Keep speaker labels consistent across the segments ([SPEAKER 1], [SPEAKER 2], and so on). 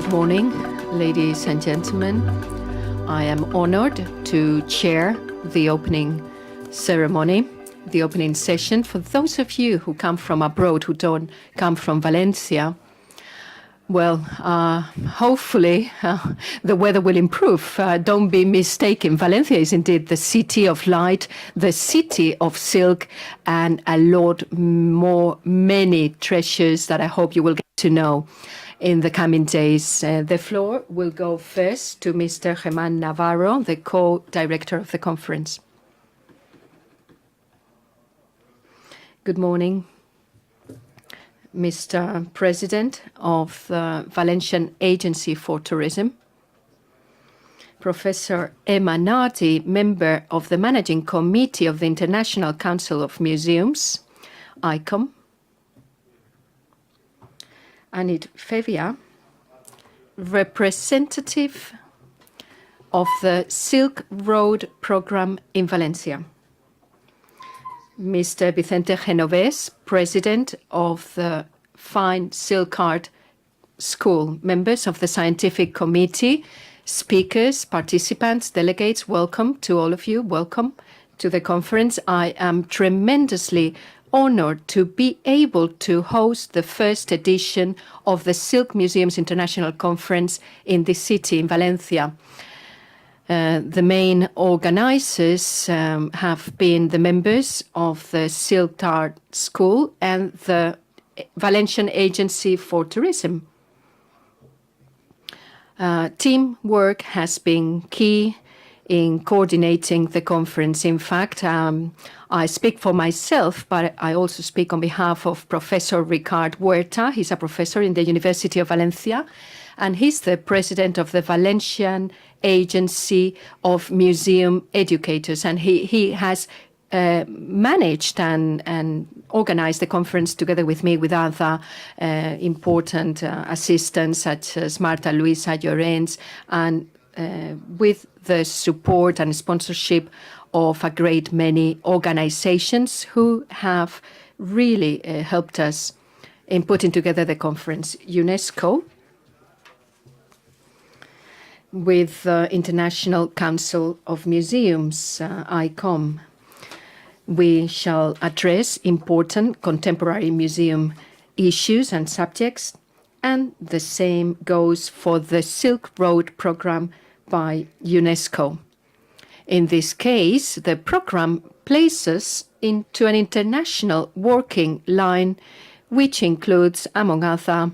[SPEAKER 1] Good morning, ladies and gentlemen. I am honored to chair the opening ceremony, the opening session. For those of you who come from abroad, who don't come from Valencia, well, hopefully the weather will improve. Don't be mistaken. Valencia is indeed the city of light, the city of silk, and a lot more, many treasures that I hope you will get to know in the coming days. The floor will go first to Mr. Germán Navarro, the co-director of the conference. Good morning, Mr. President of the Valencian Agency for Tourism, Professor Emma Nardi, member of the Managing Committee of the International Council of Museums, ICOM, Anit Fevia, representative of the Silk Road Program in Valencia, Mr. Vicente Genovés, president of the Fine Silk Art School, members of the scientific committee, speakers, participants, delegates, welcome to all of you. Welcome to the conference. I am tremendously honored to be able to host the first edition of the Silk Museums International Conference in this city, in Valencia. The main organizers have been the members of the Silk Art School and the Valencian Agency for Tourism. Teamwork has been key in coordinating the conference. In fact, I speak for myself, but I also speak on behalf of Professor Ricard Huerta. He's a professor in the University of Valencia, and he's the president of the Valencian Agency of Museum Educators. And he has managed and organized the conference together with me, with other important assistants such as Marta Luisa Llorens, and with the support and sponsorship of a great many organizations who have really helped us in putting together the conference. UNESCO, with the International Council of Museums, ICOM. We shall address important contemporary museum issues and subjects, and the same goes for the Silk Road program by UNESCO. In this case, the program places into an international working line, which includes, among other,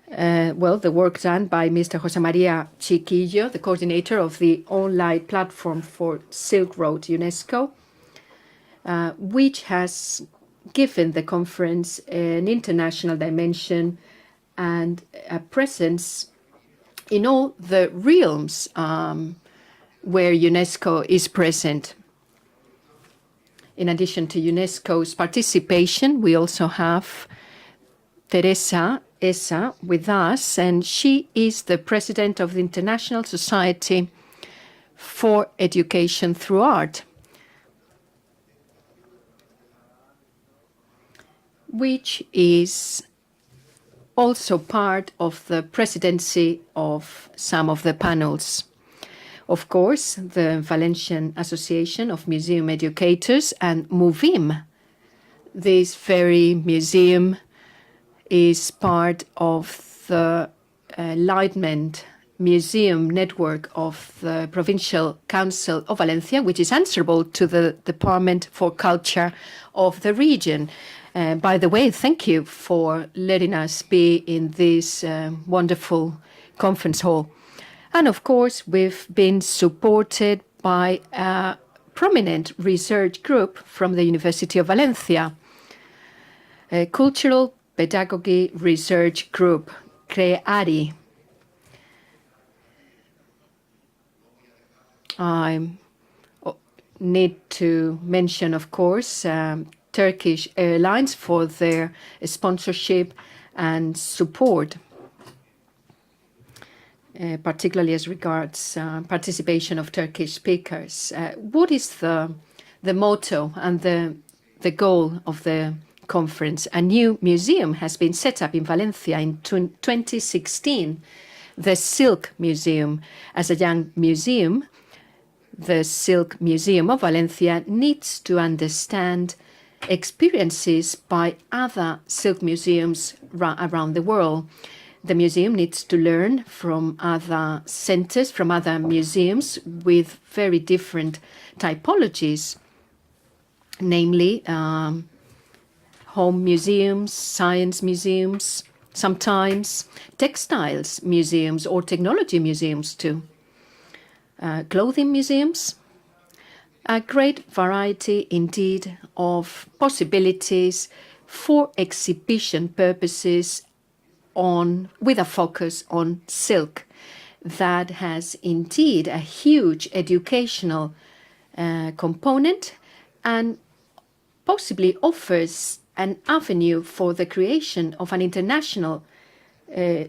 [SPEAKER 1] the work done by Mr. José María Chiquillo, the coordinator of the online platform for Silk Road UNESCO, which has given the conference an international dimension and a presence in all the realms where UNESCO is present. In addition to UNESCO's participation, we also have Teresa Essa with us, and she is the president of the International Society for Education Through Art, which is also part of the presidency of some of the panels. Of course, the Valencian Association of Museum Educators and MUVIM, this very museum, is part of the Enlightenment Museum network of the Provincial Council of Valencia, which is answerable to the Department for Culture of the region. By the way, thank you for letting us be in this wonderful conference hall. And of course, we've been supported by a prominent research group from the University of Valencia, a Cultural Pedagogy Research Group, CREARI. I need to mention, of course, Turkish Airlines for their sponsorship and support, particularly as regards participation of Turkish speakers. What is the motto and the goal of the conference. A new museum has been set up in Valencia in 2016, the Silk Museum. As a young museum, the Silk Museum of Valencia needs to understand experiences by other silk museums around the world. The museum needs to learn from other centers, from other museums with very different typologies, namely home museums, science museums, sometimes textiles museums or technology museums too, clothing museums. A great variety indeed of possibilities for exhibition purposes with a focus on silk. That has indeed a huge educational component and possibly offers an avenue for the creation of an international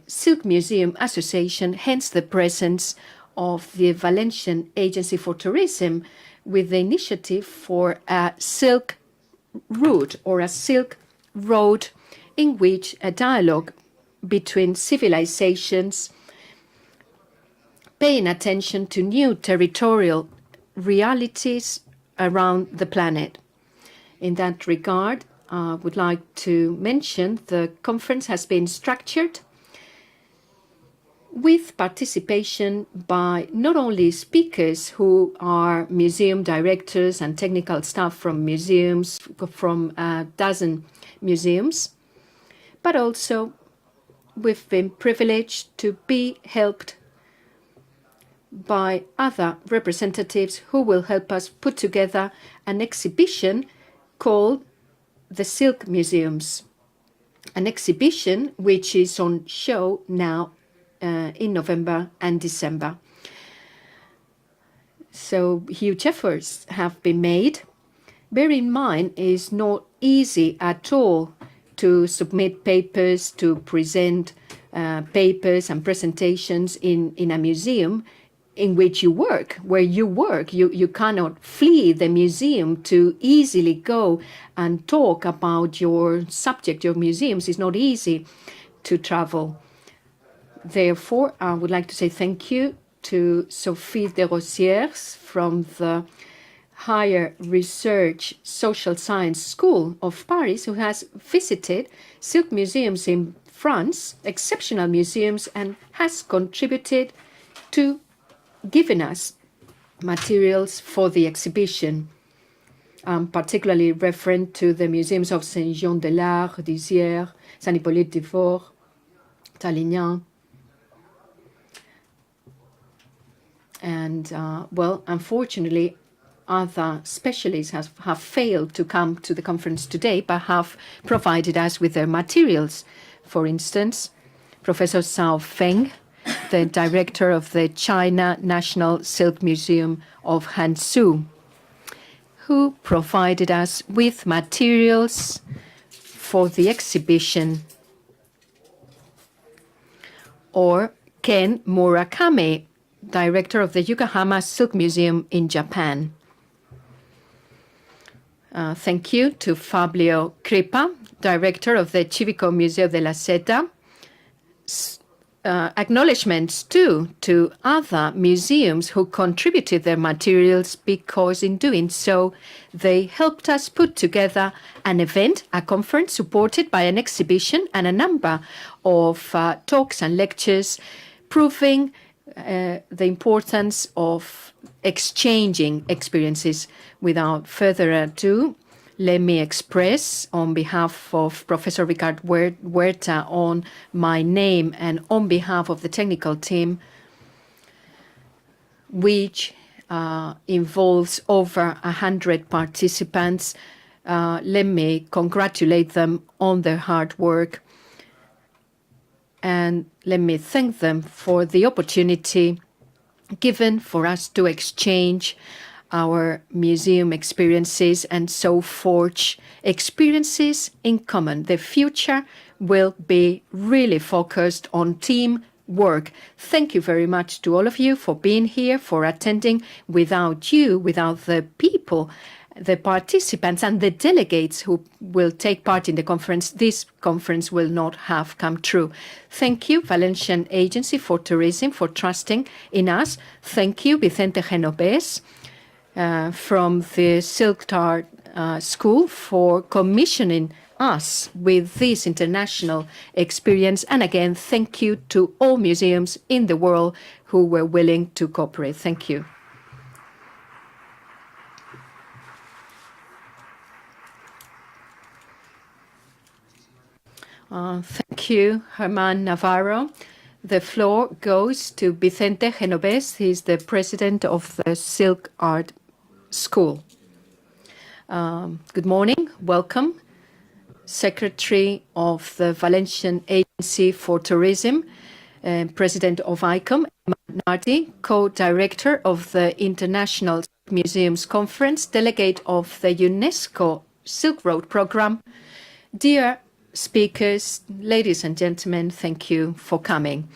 [SPEAKER 1] Silk Museum Association, hence the presence of the Valencian Agency for Tourism with the initiative for a silk route or a silk road in which a dialogue between civilizations, paying attention to new territorial realities around the planet. In that regard, I would like to mention the conference has been structured with participation by not only speakers who are museum directors and technical staff from museums, from a dozen museums, but also we've been privileged to be helped by other representatives who will help us put together an exhibition called the Silk Museums, an exhibition which is on show now in November and December. So huge efforts have been made. Bear in mind, it's not easy at all to submit papers, to present papers and presentations in a museum in which you work, where you work. You cannot flee the museum to easily go and talk about your subject, your museums. It's not easy to travel. Therefore, I would like to say thank you to Sophie de Rosières from the Higher Research Social Science School of Paris, who has visited silk museums in France, exceptional museums, and has contributed to giving us materials for the exhibition, particularly referring to the museums of Saint-Jean-de-Lard, d'Isières, Saint-Hippolyte-de-Fort, Talignan. And, well, unfortunately, other specialists have failed to come to the conference today, but have provided us with their materials. For instance, Professor Zhao Feng, the director of the China National Silk Museum of Hangzhou, who provided us with materials for the exhibition. Or Ken Murakami, director of the Yokohama Silk Museum in Japan. Thank you to Fabio Crippa, director of the Civico Museo della Seda. Acknowledgements too to other museums who contributed their materials, because in doing so they helped us put together an event, a conference supported by an exhibition and a number of talks and lectures proving the importance of exchanging experiences. Without further ado, let me express on behalf of Professor Ricard Huerta, on my name and on behalf of the technical team, which involves over 100 participants. Let me congratulate them on their hard work, and let me thank them for the opportunity given for us to exchange our museum experiences and so forge experiences in common. The future will be really focused on team work. Thank you very much to all of you for being here, for attending. Without you, without the people the participants and the delegates who will take part in the conference, this conference will not have come true. Thank you, Valencian Agency for Tourism, for trusting in us. Thank you, Vicente Genovés from the Silk Art School for commissioning us with this international experience. And again, thank you to all museums in the world who were willing to cooperate. Thank you. Thank you, Germán Navarro. The floor goes to Vicente Genovés. He's the president of the Silk Art School. Good morning. Welcome. Secretary of the Valencian Agency for Tourism, President of ICOM, Emma Nardi, co-director of the International Museums Conference, delegate of the UNESCO Silk Road Program. Dear speakers, ladies and gentlemen, thank you for coming.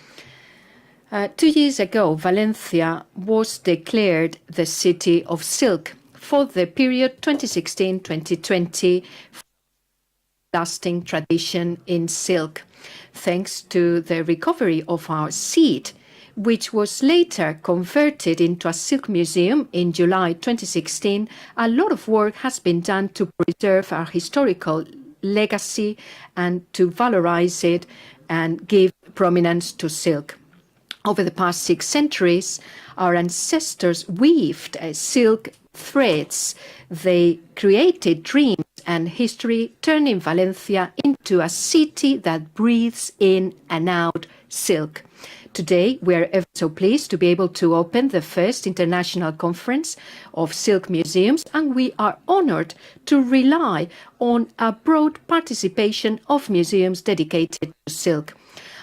[SPEAKER 1] 2 years ago, Valencia was declared the City of Silk for the period 2016-2020, lasting tradition in silk. Thanks to the recovery of our seat, which was later converted into a silk museum in July 2016, a lot of work has been done to preserve our historical legacy and to valorize it and give prominence to silk. Over the past 6 centuries, our ancestors weaved silk threads. They created dreams and history, turning Valencia into a city that breathes in and out silk. Today, we are ever so pleased to be able to open the first international conference of silk museums, and we are honored to rely on a broad participation of museums dedicated to silk.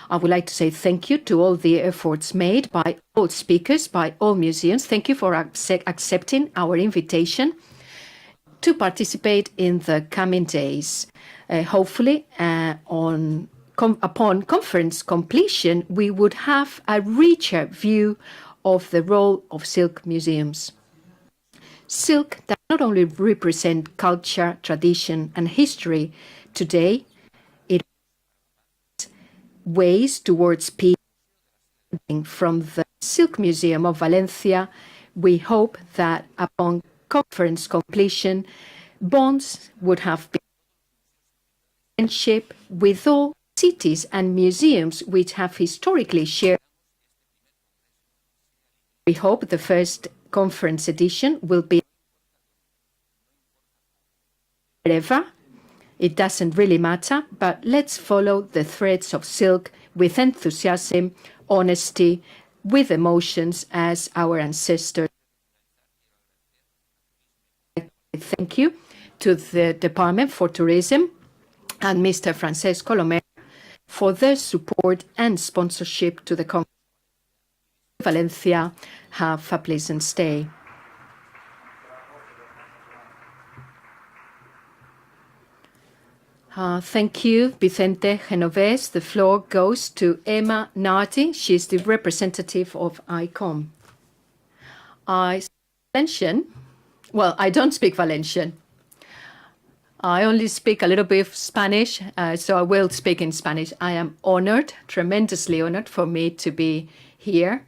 [SPEAKER 1] I would like to say thank you to all the efforts made by all speakers, by all museums. Thank you for accepting our invitation to participate in the coming days. Hopefully, upon conference completion, we would have a richer view of the role of silk museums. Silk that not only represent culture, tradition, and history today, it ways towards peace. From the Silk Museum of Valencia, we hope that upon conference completion, bonds would have been friendship with all cities and museums which have historically shared. We hope the first conference edition will be wherever. It doesn't really matter, but let's follow the threads of silk with enthusiasm, honesty, with emotions as our ancestors. Thank you to the Department for Tourism and Mr. Francesco Lomer for their support and sponsorship to the conference. Valencia, have a pleasant stay. Thank you, Vicente Genovés. The floor goes to Emma Nardi. She's the representative of ICOM. I speak Valencian. Well, I don't speak Valencian. I only speak a little bit of Spanish, so I will speak in Spanish. I am honored, tremendously honored for me to be here.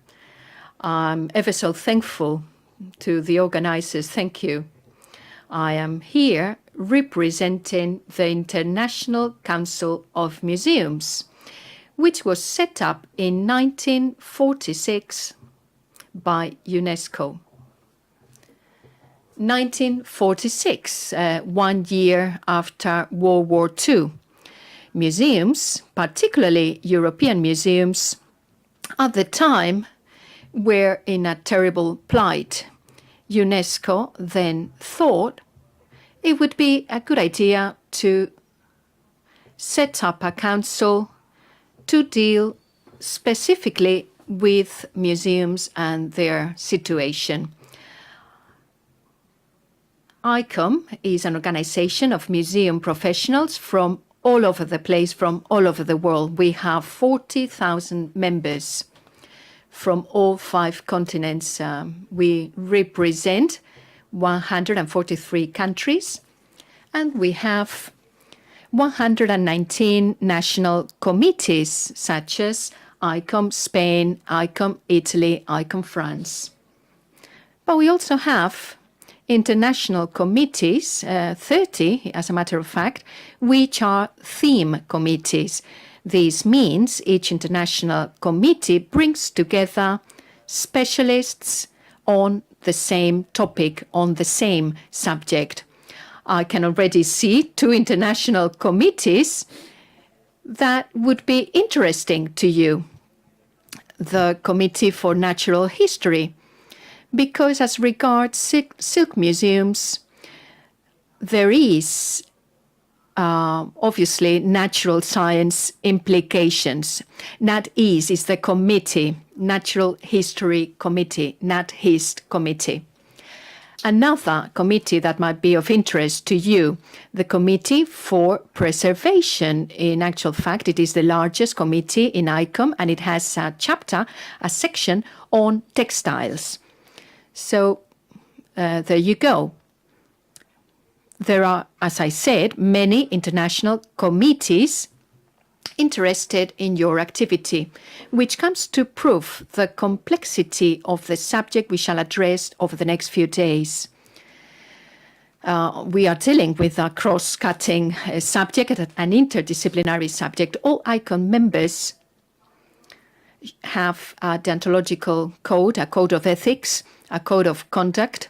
[SPEAKER 1] I'm ever so thankful to the organizers. Thank you. I am here representing the International Council of Museums, which was set up in 1946 by UNESCO. 1946, 1 year after World War II. Museums, particularly European museums, at the time were in a terrible plight. UNESCO then thought it would be a good idea to set up a council to deal specifically with museums and their situation. ICOM is an organization of museum professionals from all over the place, from all over the world. We have 40,000 members from all 5 continents. We represent 143 countries, and we have 119 national committees, such as ICOM Spain, ICOM Italy, ICOM France. But we also have international committees, 30 as a matter of fact, which are theme committees. This means each international committee brings together specialists on the same topic, on the same subject. I can already see 2 international committees that would be interesting to you. The Committee for Natural History, because as regards silk museums, there is obviously natural science implications. NatHis is the committee, Natural History Committee, NatHist Committee. Another committee that might be of interest to you, the Committee for Preservation. In actual fact, it is the largest committee in ICOM, and it has a chapter, a section on textiles. So there you go. There are, as I said, many international committees interested in your activity, which comes to prove the complexity of the subject we shall address over the next few days. We are dealing with a cross-cutting subject, an interdisciplinary subject. All ICON members have a deontological code, a code of ethics, a code of conduct.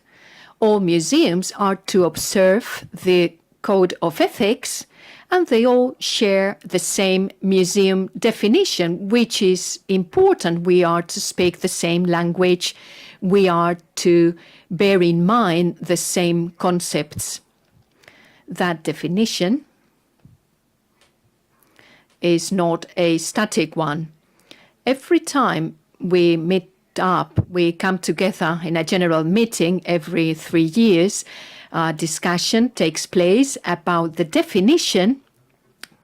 [SPEAKER 1] All museums are to observe the code of ethics, and they all share the same museum definition, which is important. We are to speak the same language. We are to bear in mind the same concepts. That definition is not a static one. Every time we meet up, we come together in a general meeting every 3 years. Discussion takes place about the definition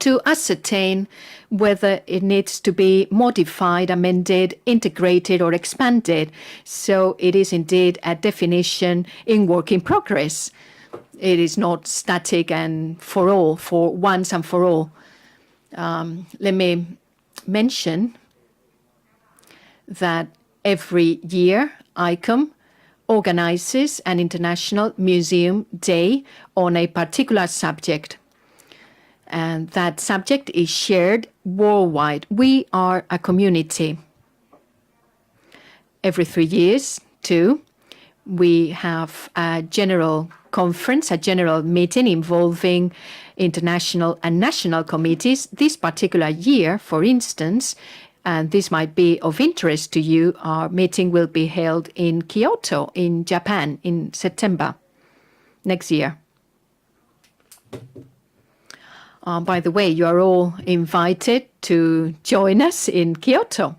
[SPEAKER 1] to ascertain whether it needs to be modified, amended, integrated, or expanded. So it is indeed a definition in work in progress. It is not static and for all, for once and for all. Let me mention that every year ICOM organizes an International Museum Day on a particular subject. And that subject is shared worldwide. We are a community. Every 3 years, too, we have a general conference, a general meeting involving international and national committees. This particular year, for instance, and this might be of interest to you, our meeting will be held in Kyoto, in Japan, in September next year. By the way, you are all invited to join us in Kyoto.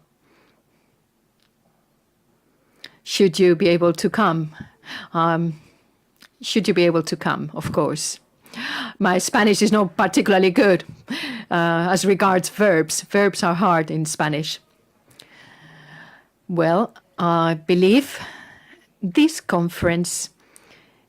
[SPEAKER 1] Should you be able to come? Should you be able to come, of course. My Spanish is not particularly good as regards verbs. Verbs are hard in Spanish. Well, I believe this conference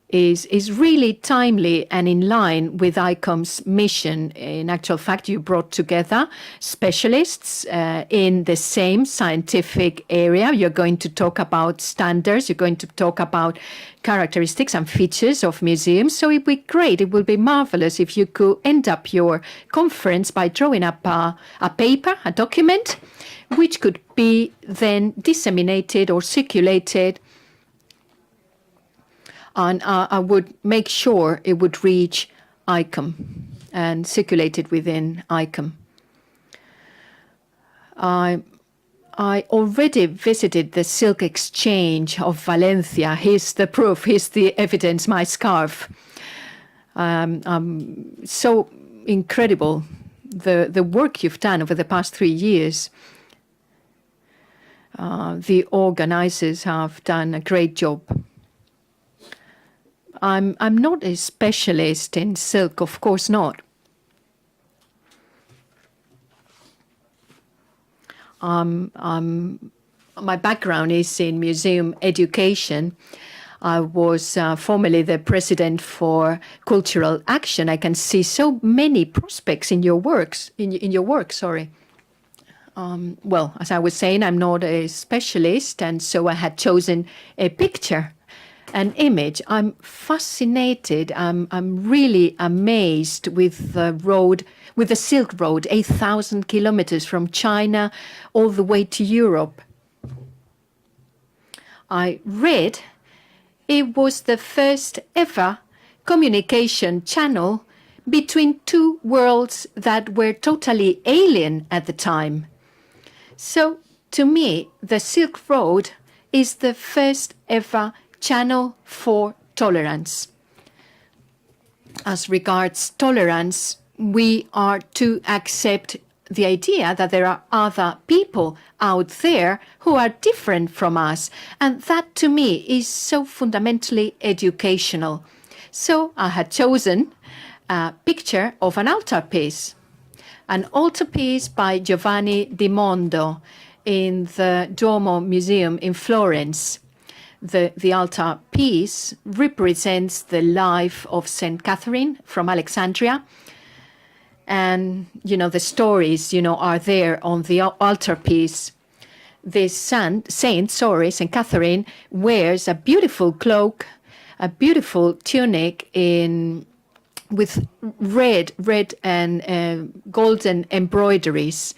[SPEAKER 1] is really timely and in line with ICOM's mission. In actual fact, you brought together specialists in the same scientific area. You're going to talk about standards. You're going to talk about characteristics and features of museums. So it would be great. It would be marvelous if you could end up your conference by drawing up a paper, a document, which could be then disseminated or circulated. And I would make sure it would reach ICOM and circulate it within ICOM. I already visited the Silk Exchange of Valencia. Here's the proof, here's the evidence, my scarf. So incredible, the work you've done over the past 3 years. The organizers have done a great job. I'm not a specialist in silk, of course not. My background is in museum education. I was formerly the president for Cultural Action. I can see so many prospects in your works. In your work, sorry. Well, as I was saying, I'm not a specialist, and so I had chosen a picture, an image. I'm fascinated. I'm really amazed with the road, with the Silk Road, 8,000 kilometers from China all the way to Europe. I read it was the first ever communication channel between two worlds that were totally alien at the time. So, to me, the Silk Road is the first ever channel for tolerance. As regards tolerance, we are to accept the idea that there are other people out there who are different from us. And that, to me, is so fundamentally educational. So I had chosen a picture of an altarpiece. An altarpiece by Giovanni di Mondo in the Duomo Museum in Florence. The altarpiece represents the life of Saint Catherine from Alexandria. And, the stories, are there on the altarpiece. This Saint Catherine, wears a beautiful cloak, a beautiful tunic with red and golden embroideries.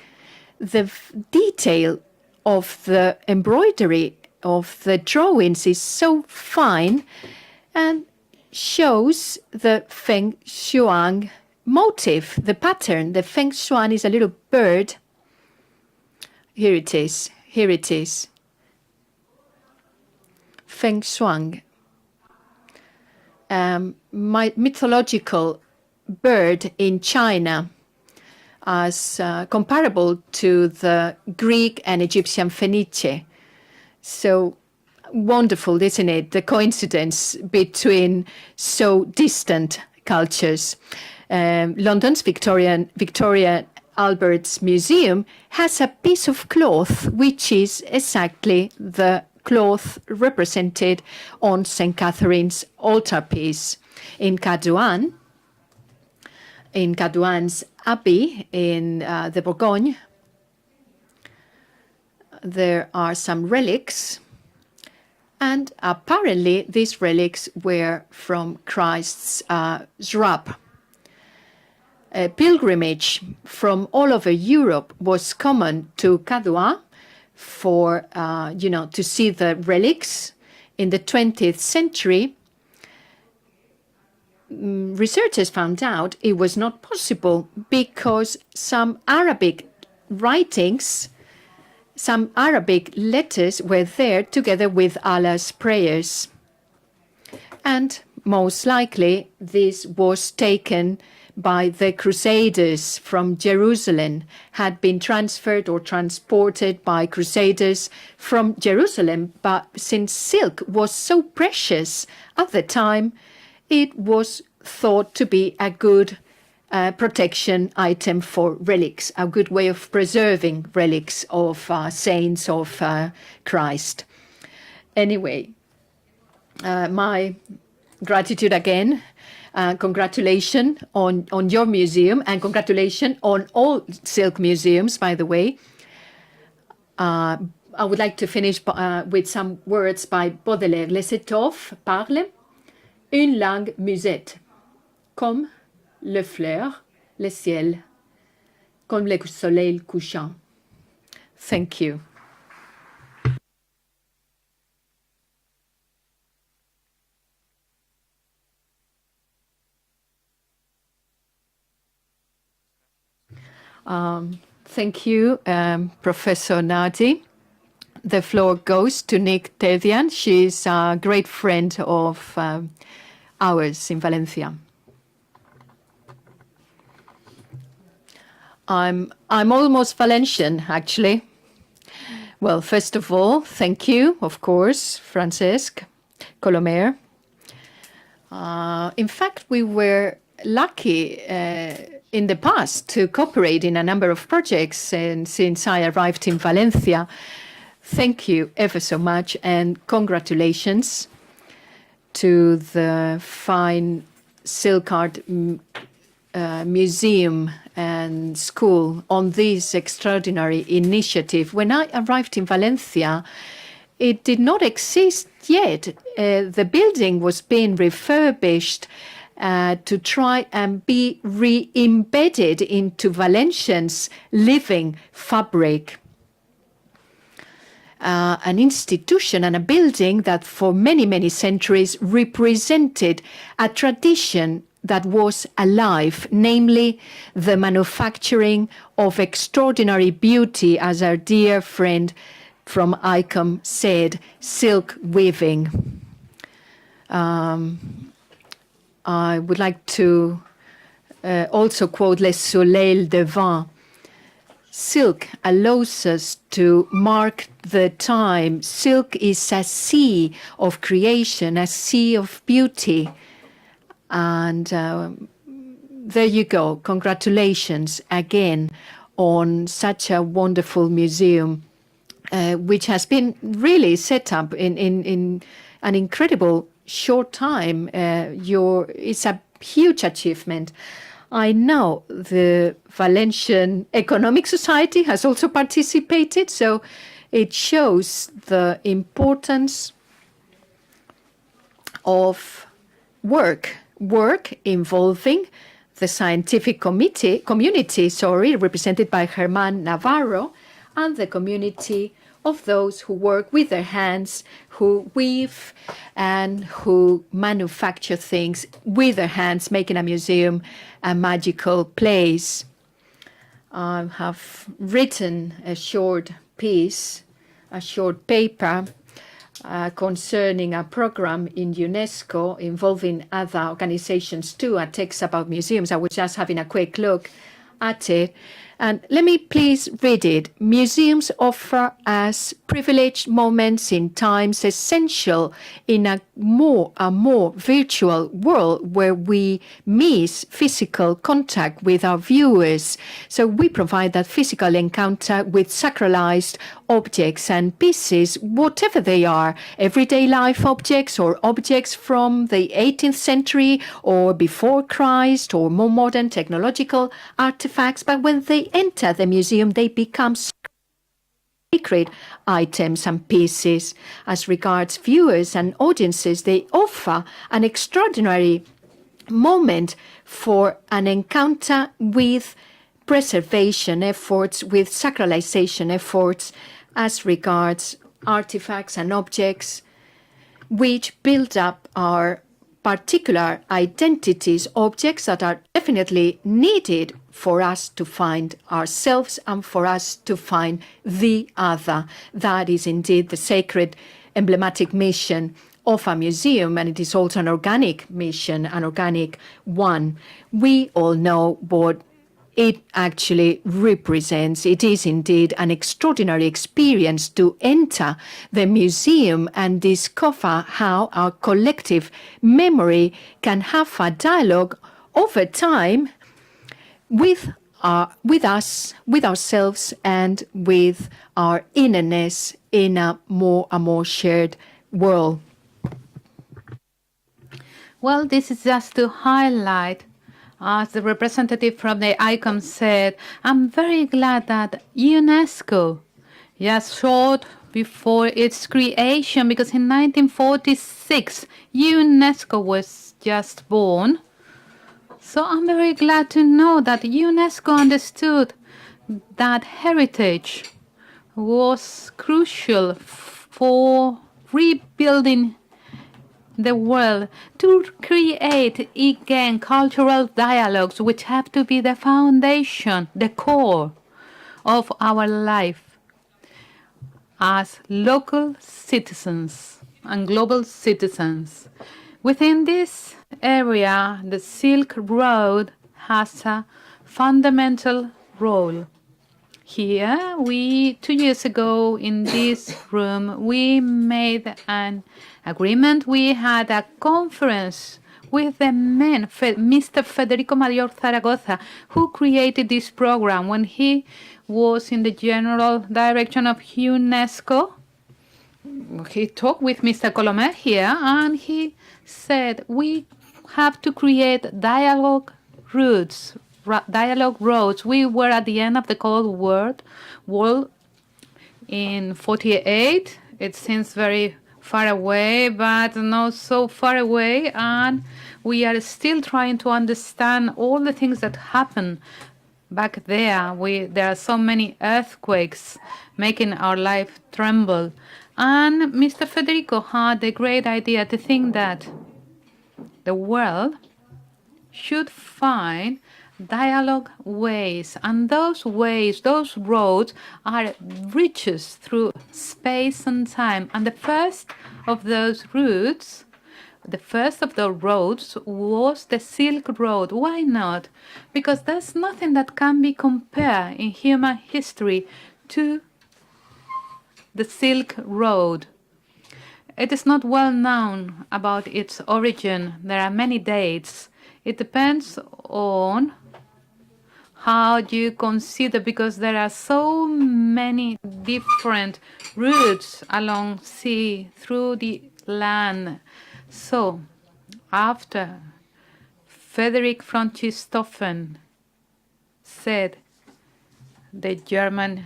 [SPEAKER 1] The detail of the embroidery of the drawings is so fine and shows the Feng Shuang motif, the pattern. The Feng Shuang is a little bird. Here it is. Feng Shuang. Mythological bird in China, as comparable to the Greek and Egyptian Phoenice. So wonderful, isn't it? The coincidence between so distant cultures. London's Victoria Albert's Museum has a piece of cloth which is exactly the cloth represented on St. Catherine's altarpiece. In Cadouan's Abbey in the Bourgogne, there are some relics, and apparently these relics were from Christ's Zrab. A pilgrimage from all over Europe was common to Cadouan for, to see the relics. In the 20th century, researchers found out it was not possible because some Arabic writings, some Arabic letters were there together with Allah's prayers. And most likely this was taken by the Crusaders from Jerusalem, had been transferred or transported by Crusaders from Jerusalem. But since silk was so precious at the time, it was thought to be a good protection item for relics, a good way of preserving relics of saints of Christ. Anyway, my gratitude again. Congratulations on your museum, and congratulations on all silk museums, by the way. I would like to finish with some words by Baudelaire. Les étoffes parlent une langue musette, comme le fleur, le ciel, comme le soleil couchant. Thank you. Thank you, Professor Nardi. The floor goes to Nick Tedian. She's a great friend of ours in Valencia. I'm almost Valencian, actually. Well, first of all, thank you, of course, Francesc Colomer. In fact, we were lucky in the past to cooperate in a number of projects, and since I arrived in Valencia, thank you ever so much and congratulations. to the fine silk art museum and school on this extraordinary initiative. When I arrived in Valencia, it did not exist yet. The building was being refurbished to try and be re-embedded into Valencians' living fabric. An institution and a building that for many, many centuries represented a tradition that was alive, namely the manufacturing of extraordinary beauty, as our dear friend from ICOM said, silk weaving. I would like to also quote Le Soleil Devant. Silk allows us to mark the time. Silk is a sea of creation, a sea of beauty. And there you go. Congratulations again on such a wonderful museum, which has been really set up in an incredible short time. It's a huge achievement. I know the Valencian Economic Society has also participated, so it shows the importance of work involving the scientific community, represented by Germán Navarro, and the community of those who work with their hands, who weave and who manufacture things with their hands, making a museum a magical place. I have written a short piece, a short paper concerning a program in UNESCO involving other organizations too. It takes about museums. I was just having a quick look at it. And let me please read it. Museums offer us privileged moments in times essential in a more virtual world where we miss physical contact with our viewers. So we provide that physical encounter with sacralized objects and pieces, whatever they are, everyday life objects or objects from the 18th century or before Christ or more modern technological artifacts. But when they enter the museum, they become sacred items and pieces. As regards viewers and audiences, they offer an extraordinary moment for an encounter with preservation efforts, with sacralization efforts, as regards artifacts and objects which build up our particular identities, objects that are definitely needed for us to find ourselves and for us to find the other. That is indeed the sacred emblematic mission of a museum, and it is also an organic mission, an organic one. We all know what it actually represents. It is indeed an extraordinary experience to enter the museum and discover how our collective memory can have a dialogue over time with us, with ourselves, and with our innerness in a more shared world.
[SPEAKER 2] Well, this is just to highlight, as the representative from the ICOM said, I'm very glad that UNESCO, just short before its creation, because in 1946, UNESCO was just born. So I'm very glad to know that UNESCO understood that heritage was crucial for rebuilding the world, to create again cultural dialogues which have to be the foundation, the core of our life as local citizens and global citizens. Within this area, the Silk Road has a fundamental role. Here, 2 years ago in this room, we made an agreement. We had a conference with the man, Mr. Federico Mayor Zaragoza, who created this program when he was in the general direction of UNESCO. he talked with Mr. Colomer here, and he said we have to create dialogue routes, dialogue roads. We were at the end of the Cold War in 48. It seems very far away, but not so far away, and we are still trying to understand all the things that happen back there. There are so many earthquakes making our life tremble. And Mr. Federico had the great idea to think that the world should find dialogue ways, and those ways, those roads, are bridges through space and time. And the first of those roads was the Silk Road. Why not? Because there's nothing that can be compared in human history to the Silk Road. It is not well known about its origin. There are many dates. It depends on how you consider, because there are so many different routes along sea, through the land. So, after Frederick von Richthofen said, the German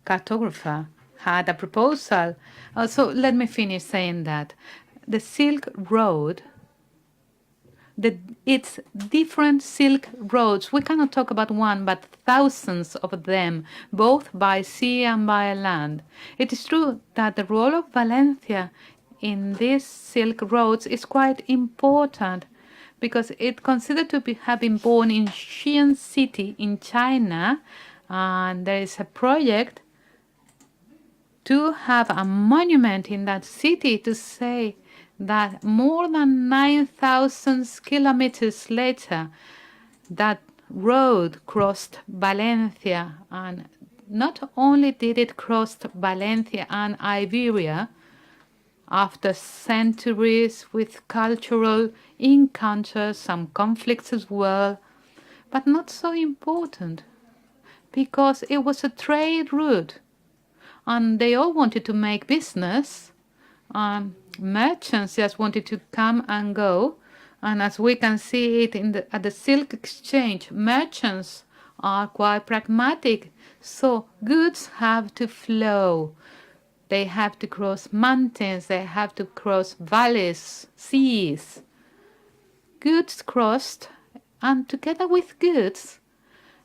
[SPEAKER 2] cartographer had a proposal. So let me finish saying that the Silk Road, it's different Silk Roads. We cannot talk about one, but thousands of them, both by sea and by land. It is true that the role of Valencia in these Silk Roads is quite important, because it's considered to have been born in Xi'an City in China, and there is a project to have a monument in that city to say that more than 9,000 kilometers later, that road crossed Valencia. And not only did it cross Valencia and Iberia, after centuries with cultural encounters, some conflicts as well, but not so important, because it was a trade route, and they all wanted to make business. Merchants just wanted to come and go, and as we can see it at the Silk Exchange, merchants are quite pragmatic, so goods have to flow. They have to cross mountains, they have to cross valleys, seas. Goods crossed, and together with goods,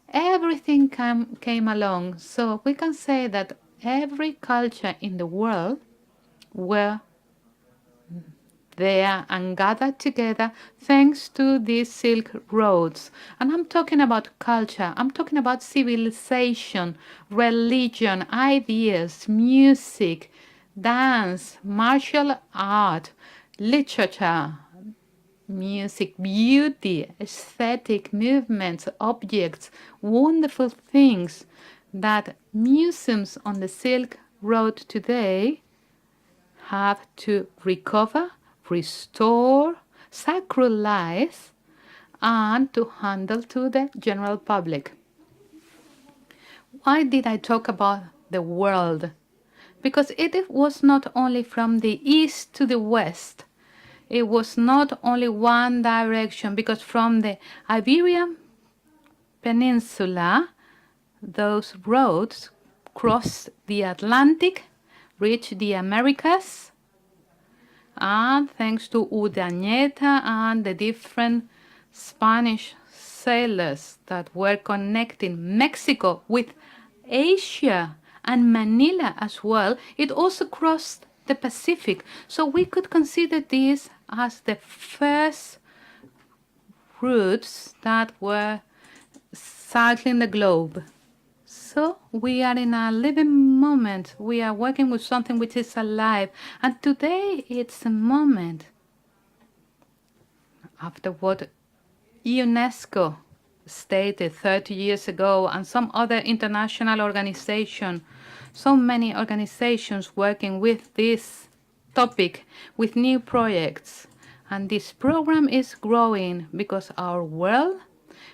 [SPEAKER 2] everything came along. So we can say that every culture in the world were there and gathered together thanks to these Silk Roads. And I'm talking about culture, I'm talking about civilization, religion, ideas, music, dance, martial art, literature, music, beauty, aesthetic movements, objects, wonderful things that museums on the Silk Road today have to recover, restore, sacralize, and to handle to the general public. Why did I talk about the world? Because it was not only from the east to the west. It was not only one direction, because from the Iberian Peninsula, those roads crossed the Atlantic, reached the Americas, and thanks to Urdaneta and the different Spanish sailors that were connecting Mexico with Asia and Manila as well, it also crossed the Pacific. So we could consider this as the first routes that were circling the globe. So we are in a living moment. We are working with something which is alive. And today it's a moment after what UNESCO stated 30 years ago, and some other international organization, so many organizations working with this topic, with new projects. And this program is growing because our world,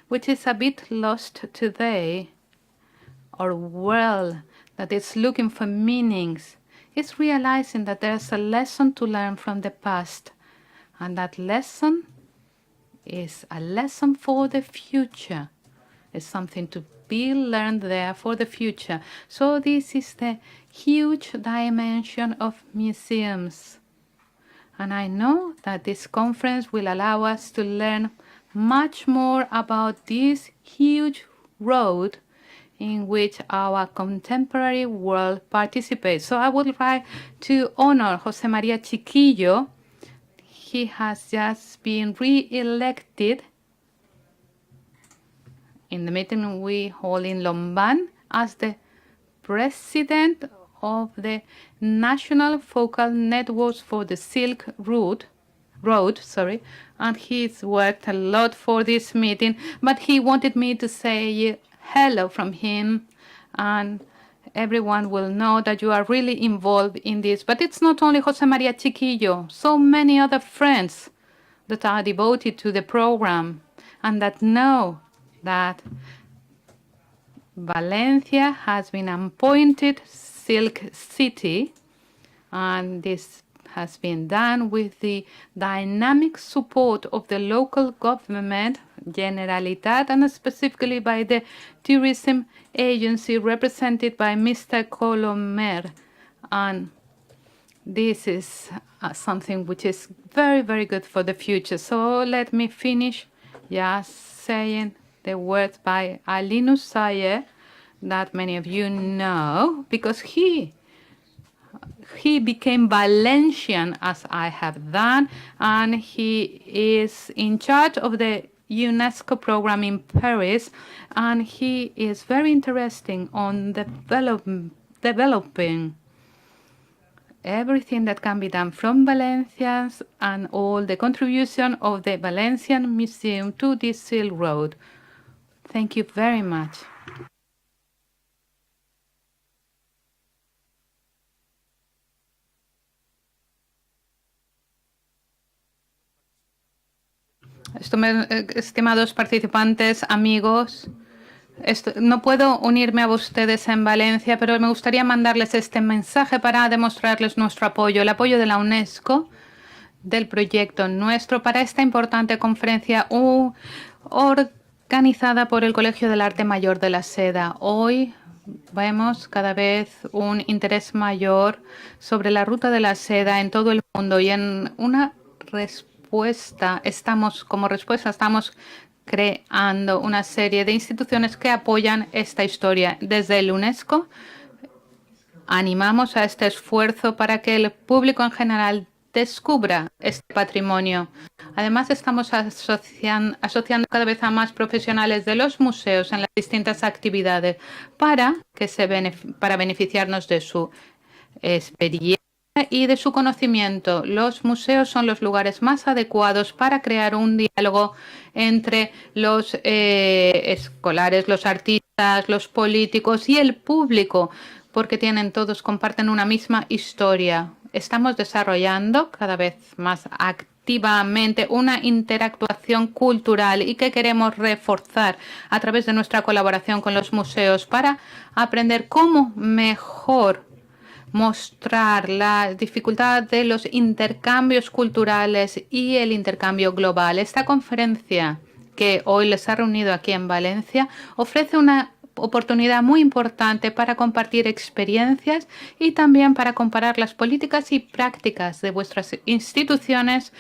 [SPEAKER 2] which is a bit lost today, our world that is looking for meanings, is realizing that there's a lesson to learn from the past, and that lesson is a lesson for the future. It's something to be learned there for the future. So this is the huge dimension of museums. And I know that this conference will allow us to learn much more about this huge road in which our contemporary world participates. So I would like to honor José María Chiquillo. He has just been re-elected in the meeting we hold in Lomban as the president of the National Focal Networks for the Silk Road, and he's worked a lot for this meeting, but he wanted me to say hello from him, and everyone will know that you are really involved in this. But it's not only José María Chiquillo, so many other friends that are devoted to the program and that know that Valencia has been appointed Silk City, and this has been done with the dynamic support of the local government, Generalitat, and specifically by the tourism agency represented by Mr. Colomer. And this is something which is very, very good for the future. So let me finish just saying the words by Linus Sayer that many of you know, because he became Valencian as I have done, and he is in charge of the UNESCO program in Paris, and he is very interesting on developing everything that can be done from Valencians and all the contribution of the Valencian Museum to this Silk Road. Thank you very much. Estimados participantes, amigos, no puedo unirme a ustedes en Valencia, pero me gustaría mandarles este mensaje para demostrarles nuestro apoyo, el apoyo de la UNESCO, del proyecto nuestro para esta importante conferencia organizada por el Colegio del Arte Mayor de la Seda. Hoy vemos cada vez un interés mayor sobre la ruta de la seda en todo el mundo, y en una respuesta estamos creando una serie de instituciones que apoyan esta historia. Desde el UNESCO animamos a este esfuerzo para que el público en general descubra este patrimonio. Además, estamos asociando cada vez a más profesionales de los museos en las distintas actividades para beneficiarnos de su experiencia y de su conocimiento. Los museos son los lugares más adecuados para crear un diálogo entre los escolares, los artistas, los políticos y el público, porque todos comparten una misma historia. Estamos desarrollando cada vez más activamente una interactuación cultural y que queremos reforzar a través de nuestra colaboración con los museos para aprender cómo mejor mostrar la dificultad de los intercambios culturales y el intercambio global. Esta conferencia que hoy les ha reunido aquí en Valencia ofrece una oportunidad muy importante para compartir experiencias y también para comparar las políticas y prácticas de vuestras instituciones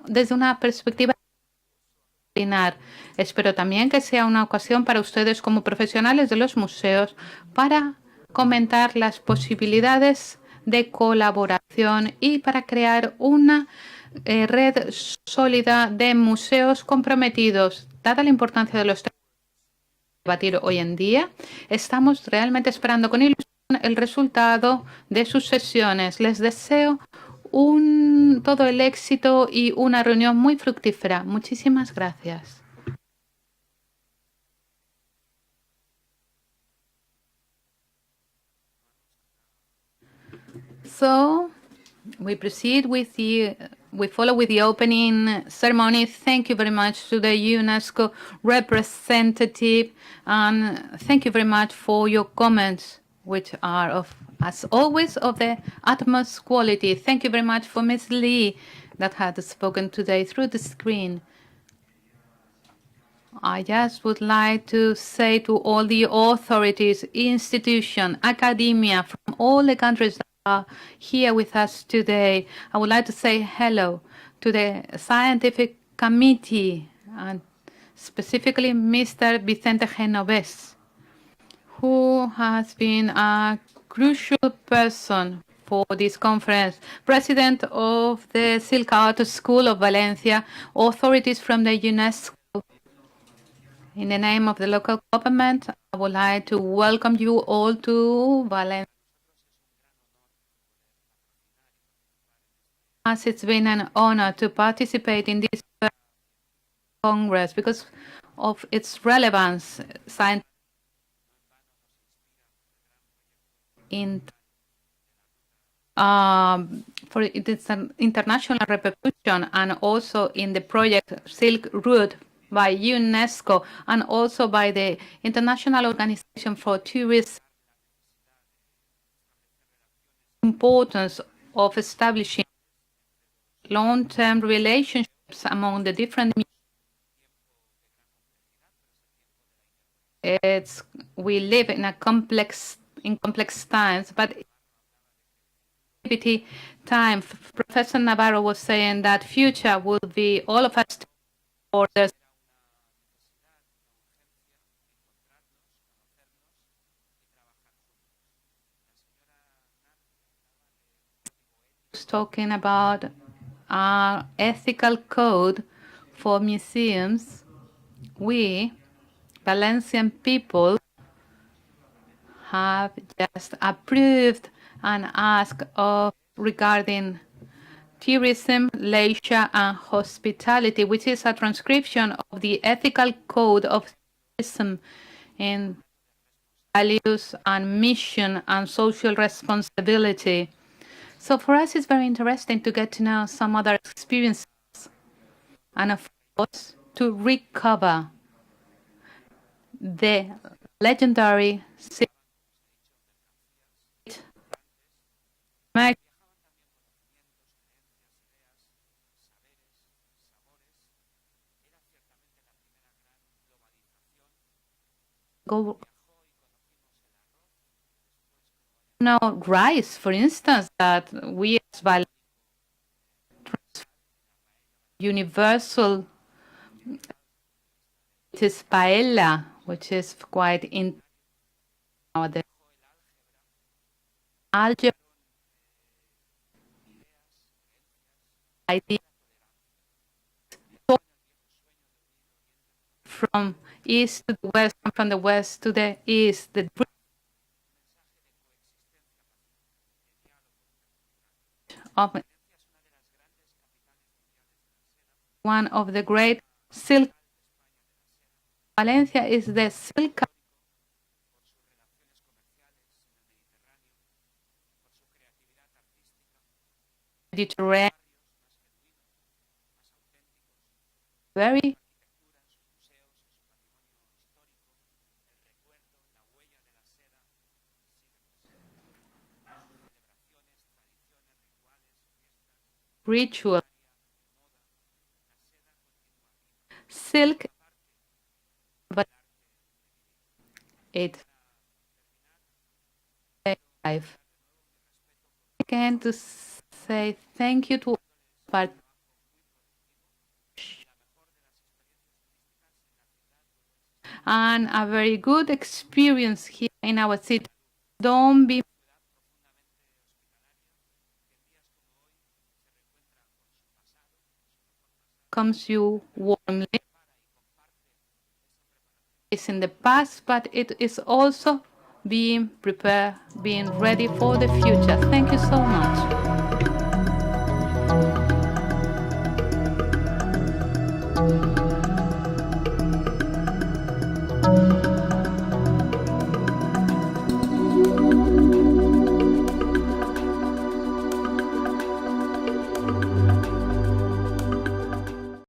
[SPEAKER 2] desde una perspectiva disciplinar. Espero también que sea una ocasión para ustedes como profesionales de los museos para comentar las posibilidades de colaboración y para crear una red sólida de museos comprometidos. Dada la importancia de los temas que debatir hoy en día, estamos realmente esperando con ilusión el resultado de sus sesiones. Les deseo todo el éxito y una reunión muy fructífera. Muchísimas gracias. So we follow with the opening ceremony. Thank you very much to the UNESCO representative, and thank you very much for your comments. which are, as always, of the utmost quality. Thank you very much for Ms. Lee that had spoken today through the screen. I just would like to say to all the authorities, institutions, academia from all the countries that are here with us today, I would like to say hello to the scientific committee and specifically Mr. Vicente Genovés, who has been a crucial person for this conference, president of the Silk Art School of Valencia, authorities from the UNESCO. In the name of the local government, I would like to welcome you all to Valencia. As it's been an honor to participate in this Congress because of its relevance for its international repercussion and also in the project Silk Route by UNESCO and also by the International Organization for Tourism. Importance of establishing long-term relationships among the different. We live in complex times, but time. Professor Navarro was saying that future will be all of us orders. Talking about our ethical code for museums, we, Valencian people, have just approved an ask of regarding tourism, leisure, and hospitality, which is a transcription of the ethical code of tourism in values and mission and social responsibility. So for us, it's very interesting to get to know some other experiences and, of course, to recover the legendary rice, for instance, that we as universal, it is paella, which is quite in nowadays. Algebra, idea from east to the west and from the west to the east. The of one of the great silk. Valencia is the silk Mediterranean, very ritual. Silk, but it life. Again, to say thank you to all, and a very good experience here in our city. Don't be comes you warmly. It's in the past, but it is also being prepared, being ready for the future. Thank you so much.